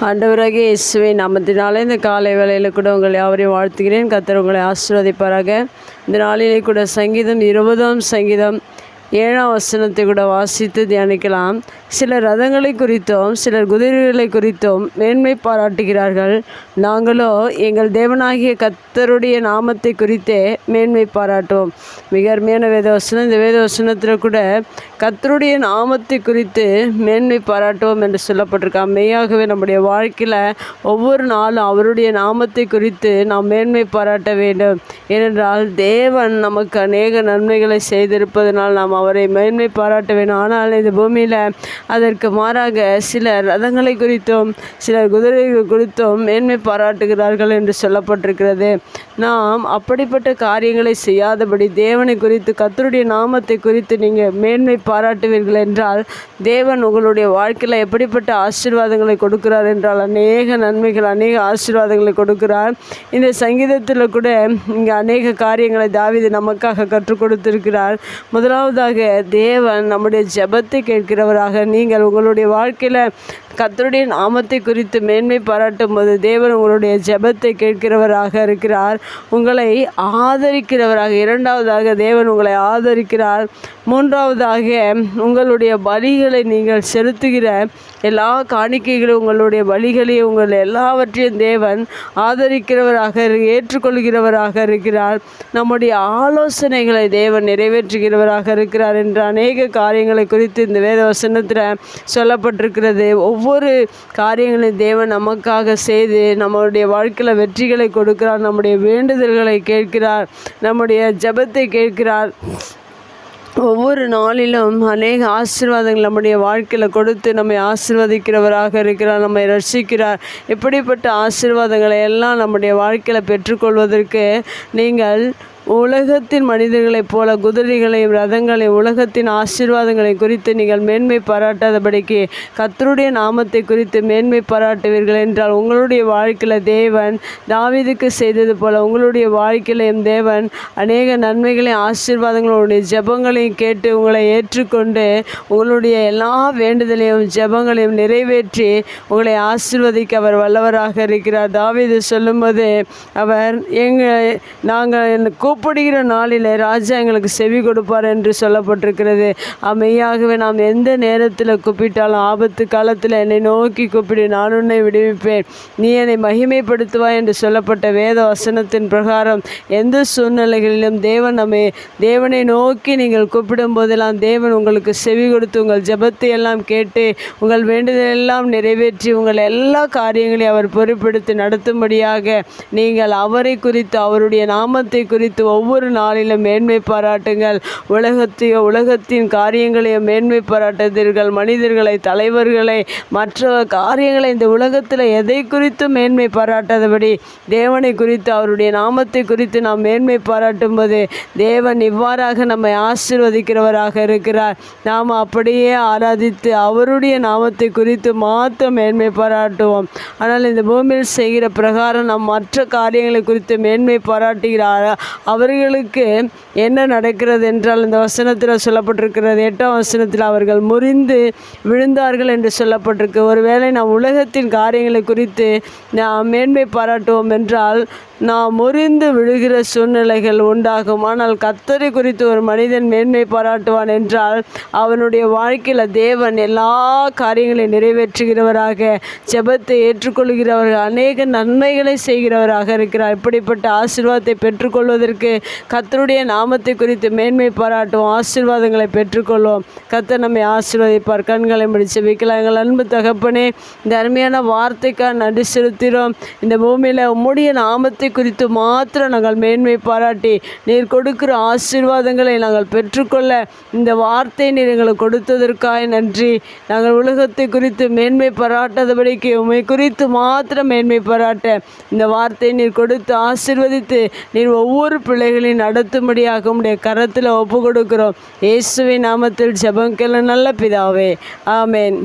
ஆண்டவராகிய இயேசுவின் நாமத்தினாலே இந்த காலை வேளையில் கூட உங்களை யாவரையும் வாழ்த்துகிறேன். கர்த்தர் உங்களை ஆசீர்வதிப்பாராக. இந்த நாளிலே கூட சங்கீதம் 20ஆம் சங்கீதம் 7ஆம் வசனத்தை கூட வாசித்து தியானிக்கலாம். சிலர் ரதங்களை குறித்தும் சிலர் குதிரைகளை குறித்தும் மேன்மை பாராட்டுகிறார்கள். நாங்களோ எங்கள் தேவனாகிய கர்த்தருடைய நாமத்தை குறித்தே மேன்மை பாராட்டுவோம். மிக அருமையான வேதவசனம். இந்த வேதவசனத்தில் கூட கர்த்தருடைய நாமத்தை குறித்து மேன்மை பாராட்டுவோம் என்று சொல்லப்பட்டிருக்கோம். மெய்யாகவே நம்முடைய வாழ்க்கையில் ஒவ்வொரு நாளும் அவருடைய நாமத்தை குறித்து நாம் மேன்மை பாராட்ட வேண்டும். ஏனென்றால் தேவன் நமக்கு அநேக நன்மைகளை செய்திருப்பதனால் நாம் அவரை மேன்மை பாராட்ட வேண்டும். ஆனால் இந்த பூமியில் அதற்கு மாறாக சிலர் ரதங்களை குறித்தும் சிலர் குதிரைகள் குறித்தும் மேன்மை பாராட்டுகிறார்கள் என்று சொல்லப்பட்டிருக்கிறது. நாம் அப்படிப்பட்ட காரியங்களை செய்யாதபடி தேவனை குறித்து கர்த்தருடைய நாமத்தை குறித்து நீங்கள் மேன்மை பாராட்டுவீர்கள் என்றால் தேவன் உங்களுடைய வாழ்க்கையில் எப்படிப்பட்ட ஆசீர்வாதங்களை கொடுக்கிறார் என்றால் அநேக நன்மைகள் அநேக ஆசீர்வாதங்களை கொடுக்கிறார். இந்த சங்கீதத்தில் கூட இங்கே அநேக காரியங்களை தாவீது நமக்காக கற்றுக் கொடுத்திருக்கிறார். முதலாவதாக தேவன் நம்முடைய ஜெபத்தை கேட்கிறவராக, நீங்கள் உங்களுடைய வாழ்க்கையில் கர்த்தருடைய நாமத்தை குறித்து மேன்மை பாராட்டும் போது தேவன் உங்களுடைய ஜெபத்தை கேட்கிறவராக இருக்கிறார், உங்களை ஆதரிக்கிறவராக. இரண்டாவதாக தேவன் உங்களை ஆதரிக்கிறார். மூன்றாவதாக உங்களுடைய பலிகளை நீங்கள் செலுத்துகிற எல்லா காணிக்கைகளும் உங்களுடைய பலிகளை உங்கள் எல்லாவற்றையும் தேவன் ஆதரிக்கிறவராக ஏற்றுக்கொள்கிறவராக இருக்கிறார். நம்முடைய ஆலோசனைகளை தேவன் நிறைவேற்றுகிறவராக இருக்கிறார் என்ற அநேக காரியங்களை குறித்து இந்த வேத வசனத்தில் சொல்லப்பட்டிருக்கிறது. ஒவ்வொரு காரியங்களையும் தேவன் நமக்காக செய்து நம்முடைய வாழ்க்கையில் வெற்றிகளை கொடுக்கிறார், நம்முடைய வேண்டுதல்களை கேட்கிறார், நம்முடைய ஜெபத்தை கேட்கிறார். ஒவ்வொரு நாளிலும் அநேக ஆசீர்வாதங்கள் நம்முடைய வாழ்க்கையில் கொடுத்து நம்மை ஆசீர்வதிக்கிறவராக இருக்கிறார், நம்மை ரட்சிக்கிறார். இப்படிப்பட்ட ஆசீர்வாதங்களை எல்லாம் நம்முடைய வாழ்க்கையில் பெற்றுக்கொள்வதற்கு நீங்கள் உலகத்தின் மனிதர்களைப் போல குதிரைகளையும் ரதங்களையும் உலகத்தின் ஆசீர்வாதங்களை குறித்து நீங்கள் மேன்மை பாராட்டாதபடிக்கு கர்த்தருடைய நாமத்தை குறித்து மேன்மை பாராட்டுவீர்கள் என்றால் உங்களுடைய வாழ்க்கையில் தேவன் தாவீதுக்கு செய்தது போல உங்களுடைய வாழ்க்கையிலையும் தேவன் அநேக நன்மைகளையும் ஆசீர்வாதங்களுடைய ஜெபங்களையும் கேட்டு உங்களை ஏற்றுக்கொண்டு உங்களுடைய எல்லா வேண்டுதலையும் ஜெபங்களையும் நிறைவேற்றி உங்களை ஆசீர்வதிக்க அவர் வல்லவராக இருக்கிறார். தாவீது சொல்லும்போது அவர் நாங்கள் கூப்பிடுகிற நாளில் ராஜா எங்களுக்கு செவி கொடுப்பார் என்று சொல்லப்பட்டிருக்கிறது. மெய்யாகவே நாம் எந்த நேரத்தில் கூப்பிட்டாலும் ஆபத்து காலத்தில் என்னை நோக்கி கூப்பிடு, நான் உன்னை விடுவிப்பேன், நீ என்னை மகிமைப்படுத்துவாய் என்று சொல்லப்பட்ட வேத வசனத்தின் பிரகாரம் எந்த சூழ்நிலைகளிலும் தேவனை நோக்கி நீங்கள் கூப்பிடும் போதெல்லாம் தேவன் உங்களுக்கு செவி கொடுத்து உங்கள் ஜெபத்தை எல்லாம் கேட்டு உங்கள் வேண்டுதலெல்லாம் நிறைவேற்றி உங்கள் எல்லா காரியங்களையும் அவர் பொறுப்பெடுத்து நடத்தும்படியாக நீங்கள் அவரை குறித்து அவருடைய நாமத்தை குறித்து ஒவ்வொரு நாளிலும் மேன்மை பாராட்டுங்கள். உலகத்தின் காரியங்களையும் மேன்மை பாராட்டுதீர்கள். மனிதர்களை, தலைவர்களை, மற்ற காரியங்களை இந்த உலகத்தில் எதை குறித்து மேன்மை பாராட்டாதபடி தேவனை குறித்து அவருடைய நாமத்தை குறித்து நாம் மேன்மை பாராட்டும் போது தேவன் இவ்வாறாக நம்மை ஆசீர்வதிக்கிறவராக இருக்கிறார். நாம் அப்படியே ஆராதித்து அவருடைய நாமத்தை குறித்து மாத்திரம் மேன்மை பாராட்டுவோம். ஆனால் இந்த பூமியில் செய்கிற பிரகாரம் நாம் மற்ற காரியங்களை குறித்து மேன்மை பாராட்டுகிறார். அவர்களுக்கு என்ன நடக்கிறது என்றால் இந்த வசனத்தில் சொல்லப்பட்டிருக்கிறது 8ஆம் வசனத்தில் அவர்கள் முறிந்து விழுந்தார்கள் என்று சொல்லப்பட்டிருக்கு. ஒருவேளை நாம் உலகத்தின் காரியங்களை குறித்து நாம் மேன்மை பாராட்டுவோம் என்றால் நாம் முறிந்து விழுகிற சூழ்நிலைகள் உண்டாகும். ஆனால் கர்த்தரை குறித்து ஒரு மனிதன் மேன்மை பாராட்டுவான் என்றால் அவனுடைய வாழ்க்கையில் தேவன் எல்லா காரியங்களையும் நிறைவேற்றுகிறவராக, ஜெபத்தை ஏற்றுக்கொள்கிறவர்கள், அநேக நன்மைகளை செய்கிறவராக இருக்கிறார். இப்படிப்பட்ட ஆசீர்வாதத்தை பெற்றுக்கொள்வதற்கு கர்த்தருடைய நாமத்தை குறித்து மேன்மை பாராட்டுவோம், ஆசீர்வாதங்களை பெற்றுக்கொள்வோம். கர்த்தர் நம்மை ஆசீர்வதிப்பார். கண்களை முடிச்சு வைக்கலாம். எங்கள் அன்பு தகப்பனே, இந்த அருமையான வார்த்தைக்காக நன்றி செலுத்துகிறோம். இந்த பூமியில் உம்முடைய நாமத்தை குறித்து மாத்திரம் நாங்கள் மேன்மை பாராட்டி நீர் கொடுக்கிற ஆசீர்வாதங்களை நாங்கள் பெற்றுக்கொள்ள இந்த வார்த்தை நீர் எங்களுக்கு கொடுத்ததற்காக நன்றி. நாங்கள் உலகத்தை குறித்து மேன்மை பாராட்டாதபடிக்கு உம்மை குறித்து மாத்திரம் மேன்மை பாராட்ட இந்த வார்த்தை நீர் கொடுத்து ஆசீர்வதித்து நீர் ஒவ்வொரு பிள்ளைகளையும் நடத்தும்படியாக உம்முடைய கரத்தில் ஒப்பு கொடுக்கிறோம். இயேசுவின் நாமத்தில் ஜெபம் கேளு நல்ல பிதாவே, ஆமேன்.